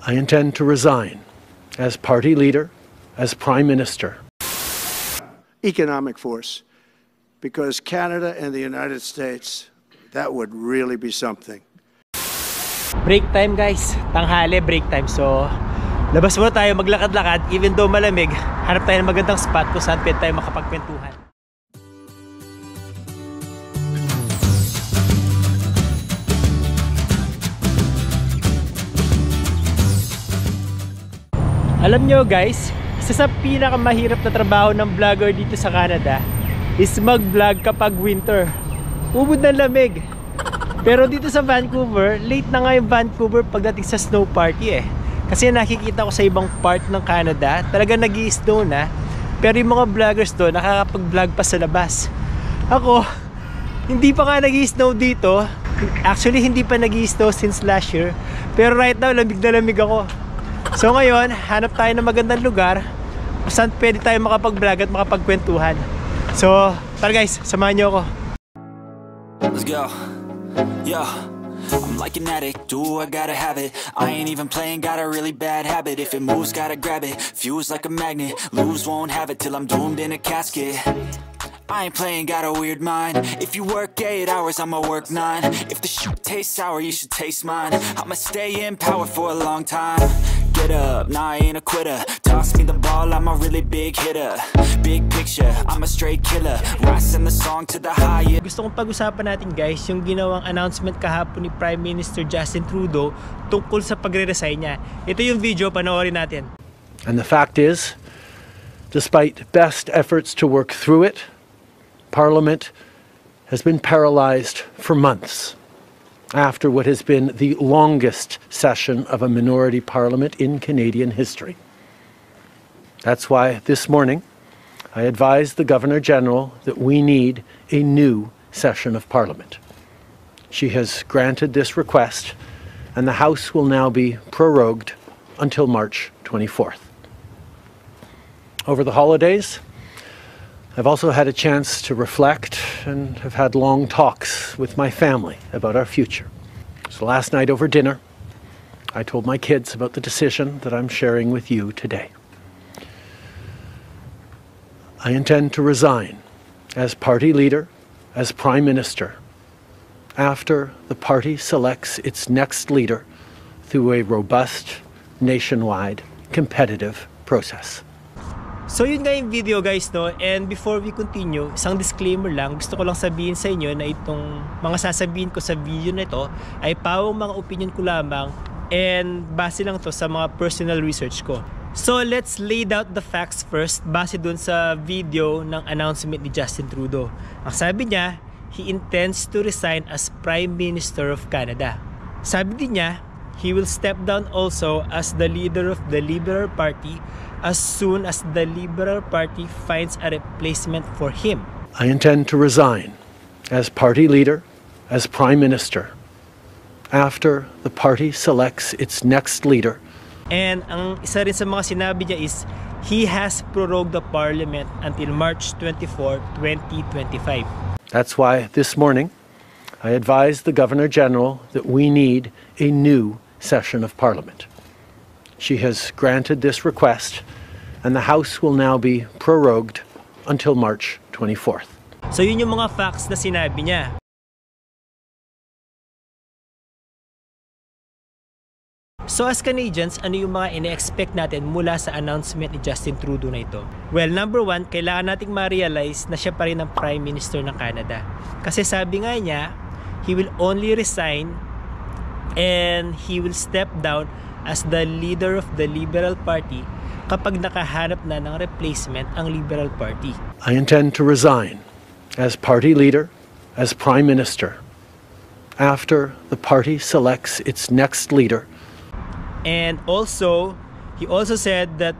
I intend to resign as party leader, as Prime Minister. Economic force, because Canada and the United States, that would really be something. Break time guys, tanghali break time. So labas muna tayo maglakad-lakad, even though malamig, hanap tayo ng magandang spot kung saan pwede tayo makapagkwentuhan. Alam nyo guys, isa sa pinakamahirap na trabaho ng vlogger dito sa Canada is mag-vlog kapag winter. Ubod ng lamig. Pero dito sa Vancouver, late na nga yung Vancouver pagdating sa snow party eh. Kasi nakikita ko sa ibang part ng Canada, talaga nag-i-snow na. Pero yung mga vloggers doon, nakakapag-vlog pa sa labas. Ako, hindi pa nga nag-i-snow dito. Actually, hindi pa nag-i-snow since last year. Pero right now, lamig na lamig ako. So ngayon, hanap tayo ng magandang lugar kung saan pwede tayo makapag-vlog at makapagkwentuhan. So, tara guys, samahan niyo ako. Let's go. Yeah, I'm like an addict, do I gotta have it. I ain't even playing, got a really bad habit. If it moves, gotta grab it, fuse like a magnet. Lose, won't have it till I'm doomed in a casket. I ain't playing, got a weird mind. If you work 8 hours, I'ma work 9. If the shoot tastes sour, you should taste mine. I'ma stay in power for a long time. Get up, nah I ain't a quitter. Toss me the ball, I'm a really big hitter. Big picture, I'm a straight killer. Rising the song to the highest. Gusto kong pag-usapan natin guys yung ginawang announcement kahapon ni Prime Minister Justin Trudeau tungkol sa pagre-resign niya. Ito yung video, panoorin natin. And the fact is, despite best efforts to work through it, Parliament has been paralyzed for months after what has been the longest session of a minority parliament in Canadian history. That's why this morning I advised the Governor-General that we need a new session of Parliament. She has granted this request, and the House will now be prorogued until March 24th. Over the holidays, I've also had a chance to reflect and have had long talks with my family about our future. So last night over dinner, I told my kids about the decision that I'm sharing with you today. I intend to resign as party leader, as Prime Minister, after the party selects its next leader through a robust, nationwide, competitive process. So yun nga yung video guys no, and before we continue, isang disclaimer lang, gusto ko lang sabihin sa inyo na itong mga sasabihin ko sa video na ito ay pawang mga opinion ko lamang and base lang to sa mga personal research ko. So let's lay out the facts first base dun sa video ng announcement ni Justin Trudeau. Ang sabi niya, he intends to resign as Prime Minister of Canada. Sabi din niya, he will step down also as the leader of the Liberal Party as soon as the Liberal Party finds a replacement for him. I intend to resign as party leader, as Prime Minister, after the party selects its next leader. And ang isa rin sa mga sinabi niya is, he has prorogued the Parliament until March 24, 2025. That's why this morning I advised the Governor-General that we need a new session of Parliament. She has granted this request, and the House will now be prorogued until March 24th. So yun yung mga facts na sinabi niya. So as Canadians, ano yung mga ine-expect natin mula sa announcement ni Justin Trudeau na ito? Well, number one, kailangan nating ma-realize na siya pa rin ang Prime Minister ng Canada. Kasi sabi nga niya, he will only resign and he will step down as the leader of the Liberal Party kapag nakahanap na ng replacement ang Liberal Party. I intend to resign as party leader, as Prime Minister, after the party selects its next leader. And also, he also said that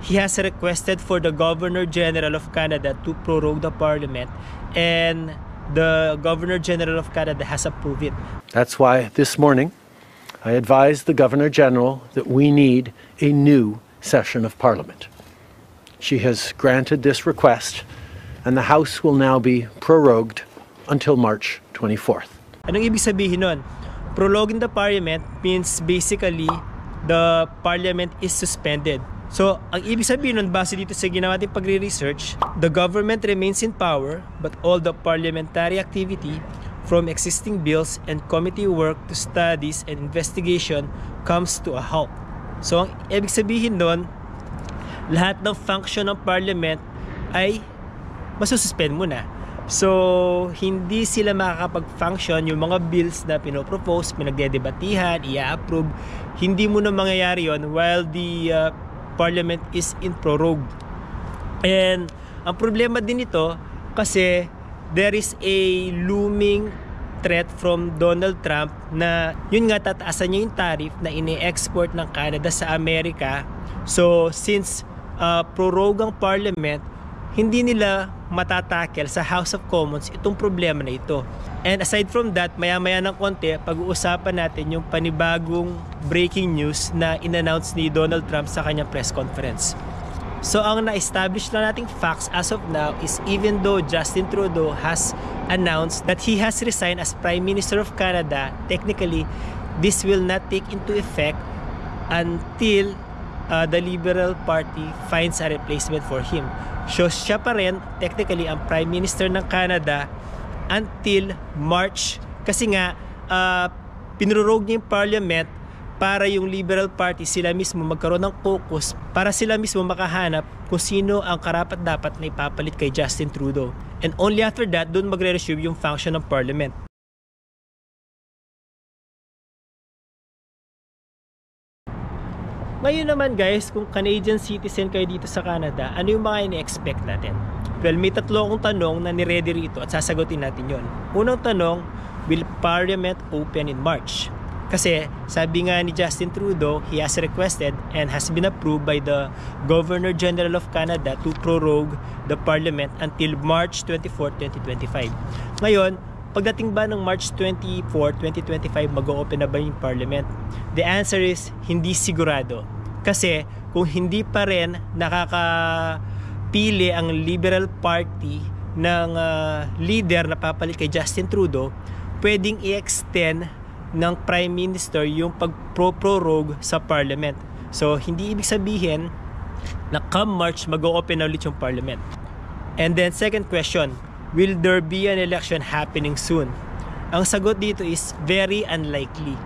he has requested for the Governor-General of Canada to prorogue the Parliament, and the Governor-General of Canada has approved it. That's why this morning I advised the Governor-General that we need a new session of Parliament. She has granted this request, and the House will now be prorogued until March 24th. Anong ibig sabihin nun? Proroguing the Parliament means basically the parliament is suspended. So, ang ibig sabihin nun, base dito sa ginawa natin pagre-research, the government remains in power, but all the parliamentary activity from existing bills and committee work to studies and investigation comes to a halt. So, ang ibig sabihin nun, lahat ng function ng parliament ay masususpend muna. So, hindi sila makakapag-function, yung mga bills na pinopropose, pinagdedebatihan, i-approve, hindi muna mangyayari yon while the parliament is in prorogue. And ang problema din ito kasi there is a looming threat from Donald Trump na yun nga tataasan niya yung tariff na ini-export ng Canada sa Amerika. So since prorogue ang parliament, hindi nila matatakel sa House of Commons itong problema na ito. And aside from that, maya-maya ng konti, pag-uusapan natin yung panibagong breaking news na in-announce ni Donald Trump sa kanyang press conference. So ang na-establish na nating facts as of now is even though Justin Trudeau has announced that he has resigned as Prime Minister of Canada, technically, this will not take into effect until the Liberal Party finds a replacement for him. So siya pa rin, technically, ang Prime Minister ng Canada until March. Kasi nga, pinurorogue niya yung Parliament para yung Liberal Party sila mismo magkaroon ng caucus para sila mismo makahanap kung sino ang karapat-dapat na ipapalit kay Justin Trudeau. And only after that, doon magre-resume yung function ng Parliament. Ngayon naman guys, kung Canadian citizen kayo dito sa Canada, ano yung mga ini-expect natin? Well, may tatlo akong tanong na ni-ready rito at sasagutin natin yon. Unang tanong, will Parliament open in March? Kasi sabi nga ni Justin Trudeau, he has requested and has been approved by the Governor General of Canada to prorogue the Parliament until March 24, 2025. Ngayon, pagdating ba ng March 24, 2025, mag-o-open na ba yung Parliament? The answer is, hindi sigurado. Kasi kung hindi pa rin nakakapili ang Liberal Party ng leader na papalit kay Justin Trudeau, pwedeng i-extend ng Prime Minister yung pag-prorogue sa Parliament. So, hindi ibig sabihin na come March, mag-o-open na ulit yung Parliament. And then, second question, will there be an election happening soon? Ang sagot dito is very unlikely.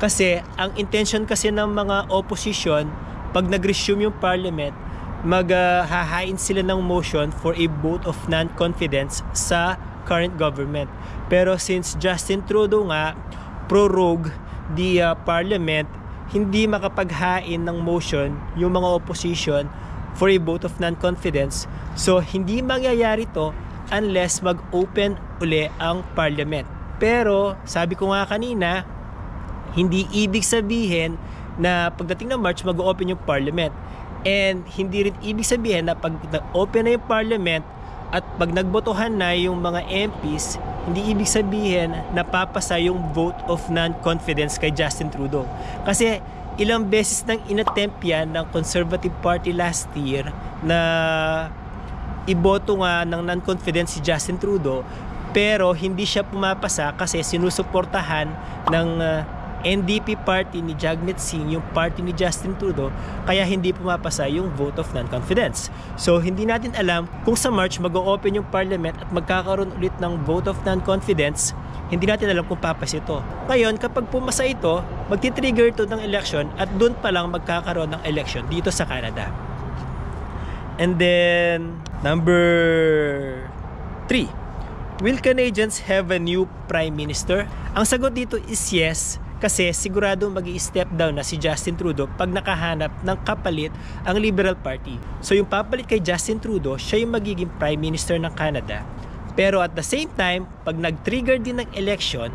Kasi, ang intention kasi ng mga opposition, pag nag-resume yung Parliament, maghahain sila ng motion for a vote of non-confidence sa current government. Pero since Justin Trudeau nga, prorogue the Parliament, hindi makapaghain ng motion yung mga opposition for a vote of non-confidence. So, hindi mangyayari to unless mag-open uli ang Parliament. Pero, sabi ko nga kanina, hindi ibig sabihin na pagdating ng March, mag-open yung Parliament. And hindi rin ibig sabihin na pag open na yung Parliament at pag nagbotohan na yung mga MPs, hindi ibig sabihin na papasa yung vote of non-confidence kay Justin Trudeau. Kasi ilang beses nang inattempt yan ng Conservative Party last year na iboto nga ng non-confidence si Justin Trudeau, pero hindi siya pumapasa kasi sinusuportahan ng NDP party ni Jagmeet Singh, yung party ni Justin Trudeau, kaya hindi pumapasa yung vote of non-confidence. So, hindi natin alam kung sa March mag-o-open yung Parliament at magkakaroon ulit ng vote of non-confidence. Hindi natin alam kung papasa ito. Ngayon, kapag pumasa ito, magti-trigger ito ng election at doon pa lang magkakaroon ng election dito sa Canada. And then, number 3. Will Canadians have a new Prime Minister? Ang sagot dito is yes. Kasi sigurado mag-i-step down na si Justin Trudeau pag nakahanap ng kapalit ang Liberal Party. So yung papalit kay Justin Trudeau, siya yung magiging Prime Minister ng Canada. Pero at the same time, pag nag-trigger din ng election,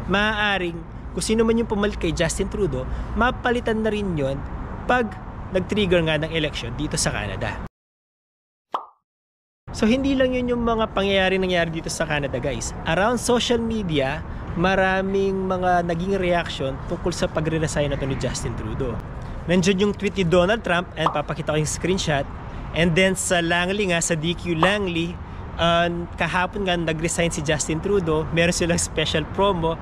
maaaring kung sino man yung pumalit kay Justin Trudeau, mapalitan na rin yon pag nag-trigger nga ng election dito sa Canada. So hindi lang yun yung mga nangyayari dito sa Canada guys. Around social media, maraming mga naging reaction tungkol sa pagre-resign na to ni Justin Trudeau. Nandiyan yung tweet ni Donald Trump, and papakita ko yung screenshot. And then sa Langley nga, sa DQ Langley, kahapon nga nag-resign si Justin Trudeau. Meron silang special promo.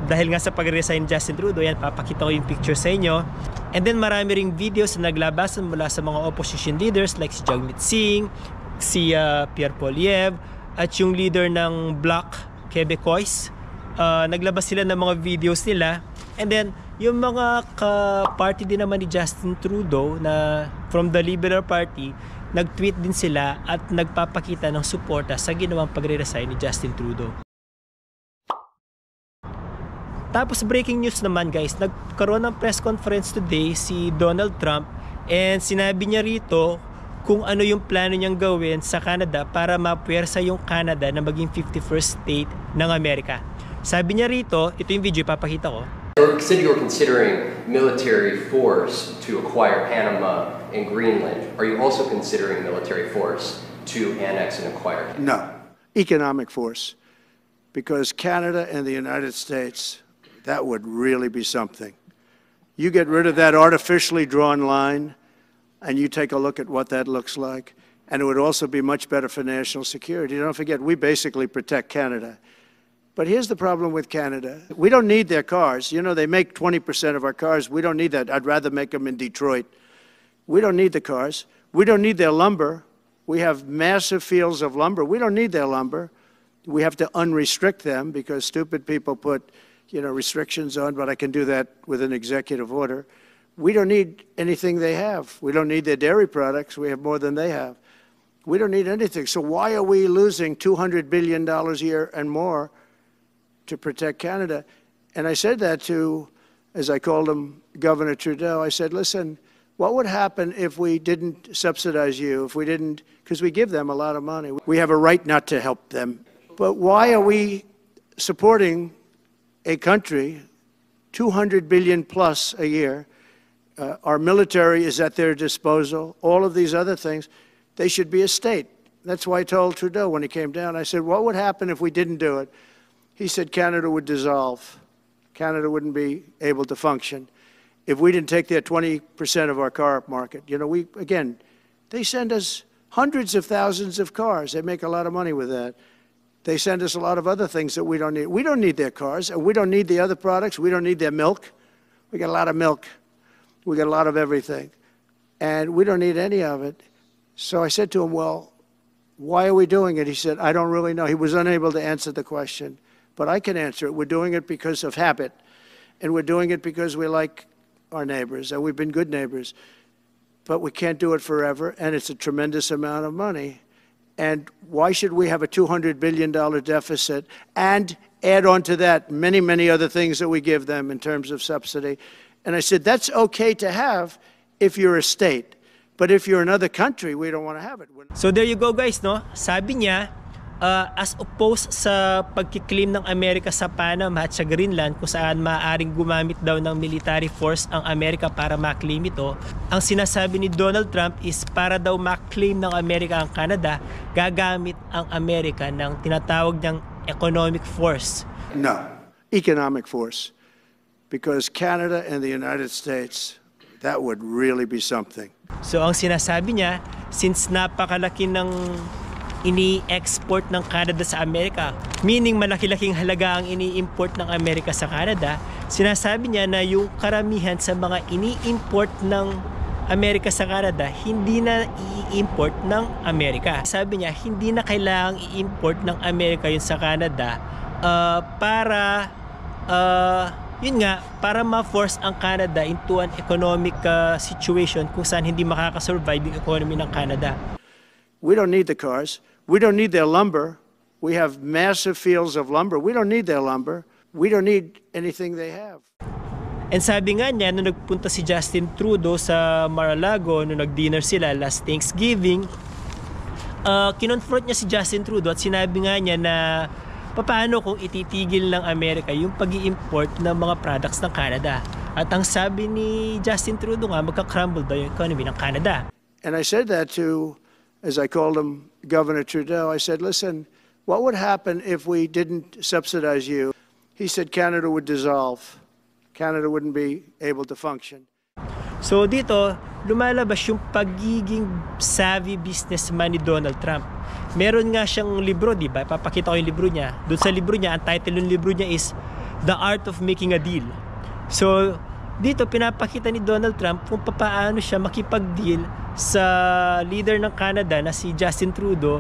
dahil nga sa pag-resign ni Justin Trudeau. Yan, papakita ko yung picture sa inyo. And then marami ring videos na naglabasan mula sa mga opposition leaders like si Jagmeet Singh, si Pierre Poilievre, at yung leader ng Bloc Québécois. Naglabas sila ng mga videos nila. And then yung mga ka-party din naman ni Justin Trudeau na from the Liberal Party, nag-tweet din sila at nagpapakita ng suporta sa ginawang pagre-resign ni Justin Trudeau. Tapos breaking news naman guys, nagkaroon ng press conference today si Donald Trump and sinabi niya rito kung ano yung plano niyang gawin sa Canada para mapuwersa yung Canada na maging 51st state ng Amerika. Sabi niya rito, ito yung video, papakita ko. You said you were considering military force to acquire Panama and Greenland. Are you also considering military force to annex and acquire? No, economic force. Because Canada and the United States, that would really be something. You get rid of that artificially drawn line, and you take a look at what that looks like, and it would also be much better for national security. Don't forget, we basically protect Canada. But here's the problem with Canada. We don't need their cars. You know, they make 20% of our cars. We don't need that. I'd rather make them in Detroit. We don't need the cars. We don't need their lumber. We have massive fields of lumber. We don't need their lumber. We have to unrestrict them because stupid people put, restrictions on, but I can do that with an executive order. We don't need anything they have. We don't need their dairy products. We have more than they have. We don't need anything. So why are we losing $200 billion a year and more to protect Canada? And I said that to, as I called him, Governor Trudeau. I said, listen, what would happen if we didn't subsidize you, if we didn't, because we give them a lot of money. We have a right not to help them. But why are we supporting a country, 200 billion plus a year? Our military is at their disposal. All of these other things, they should be a state. That's why I told Trudeau when he came down, I said, what would happen if we didn't do it? He said Canada would dissolve. Canada wouldn't be able to function if we didn't take their 20% of our car market. They send us hundreds of thousands of cars. They make a lot of money with that. They send us a lot of other things that we don't need. We don't need their cars, and we don't need the other products. We don't need their milk. We got a lot of milk. We got a lot of everything. And we don't need any of it. So I said to him, well, why are we doing it? He said, I don't really know. He was unable to answer the question. But I can answer it. We're doing it because of habit. And we're doing it because we like our neighbors, and we've been good neighbors. But we can't do it forever, and it's a tremendous amount of money. And why should we have a $200 billion deficit and add on to that many, many other things that we give them in terms of subsidy? And I said, that's okay to have if you're a state. But if you're another country, we don't want to have it. So there you go guys, no? Sabi niya, as opposed sa pagkiklaim ng Amerika sa Panama at sa Greenland kung saan maaaring gumamit daw ng military force ang Amerika para maklaim ito, ang sinasabi ni Donald Trump is para daw maklaim ng Amerika ang Canada, gagamit ang Amerika ng tinatawag niyang economic force. No, economic force. Because Canada and the United States, that would really be something. So ang sinasabi niya, since napakalaki ng ini-export ng Canada sa Amerika, meaning malaki-laking halaga ang ini-import ng Amerika sa Canada, sinasabi niya na yung karamihan sa mga ini-import ng Amerika sa Canada, hindi na i-import ng Amerika. Sabi niya, hindi na kailangang i-import ng Amerika yun sa Canada para ma-force ang Canada into an economic situation kung saan hindi makakasurvive yung economy ng Canada. We don't need the cars. We don't need their lumber. We have massive fields of lumber. We don't need their lumber. We don't need anything they have. And sabi nga niya, nung nagpunta si Justin Trudeau sa Mar-a-Lago, nung nag-dinner sila last Thanksgiving, kinonfront niya si Justin Trudeau at sinabi nga niya na paano kung ititigil ng Amerika yung pag-i-import ng mga products ng Canada. At ang sabi ni Justin Trudeau nga, magka-crumble daw yung economy ng Canada. And I said that to, as I called him, Governor Trudeau. I said, listen, what would happen if we didn't subsidize you? He said Canada would dissolve. Canada wouldn't be able to function. So dito, lumalabas yung pagiging savvy businessman ni Donald Trump. Meron nga siyang libro, di ba? Papakita ko yung libro niya. Doon sa libro niya, ang title ng libro niya is the art of making a deal. So, dito pinapakita ni Donald Trump kung paano siya makipag-deal sa leader ng Canada na si Justin Trudeau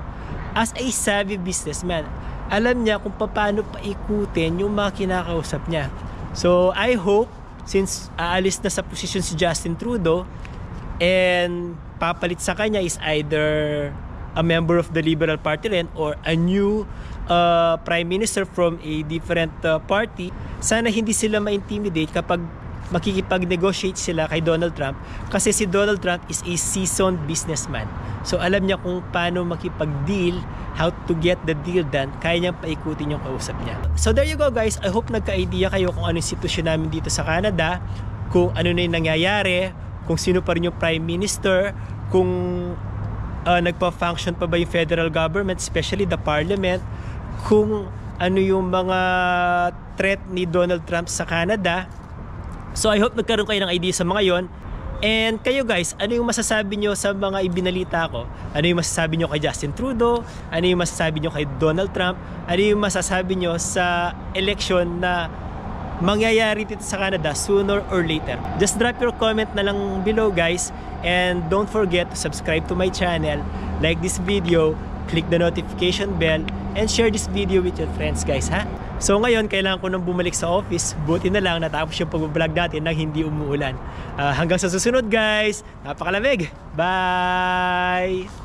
as a savvy businessman. Alam niya kung paano paikutin yung mga kinakausap niya. So, I hope, since aalis na sa posisyon si Justin Trudeau, and papalit sa kanya is either a member of the Liberal Party rin or a new Prime Minister from a different party, sana hindi sila ma-intimidate kapag makikipag-negotiate sila kay Donald Trump, kasi si Donald Trump is a seasoned businessman. So alam niya kung paano makipag-deal, how to get the deal done, kaya niyang paikutin yung kausap niya. So there you go guys, I hope nagka-idea kayo kung ano yung sitwasyon namin dito sa Canada, kung ano na yung nangyayari, kung sino pa rin yung Prime Minister, kung nagpa-function pa ba yung federal government, especially the Parliament, kung ano yung mga threat ni Donald Trump sa Canada. So I hope nagkaroon kayo ng idea sa mga yon. And kayo guys, ano yung masasabi nyo sa mga ibinalita ko? Ano yung masasabi nyo kay Justin Trudeau? Ano yung masasabi nyo kay Donald Trump? Ano yung masasabi nyo sa election na mangyayari dito sa Canada sooner or later? Just drop your comment na lang below guys. And don't forget to subscribe to my channel, like this video, click the notification bell, and share this video with your friends guys ha. So ngayon, kailangan ko nang bumalik sa office. Buti na lang natapos yung pag-vlog natin nang hindi umuulan. Hanggang sa susunod guys. Napakalamig. Bye!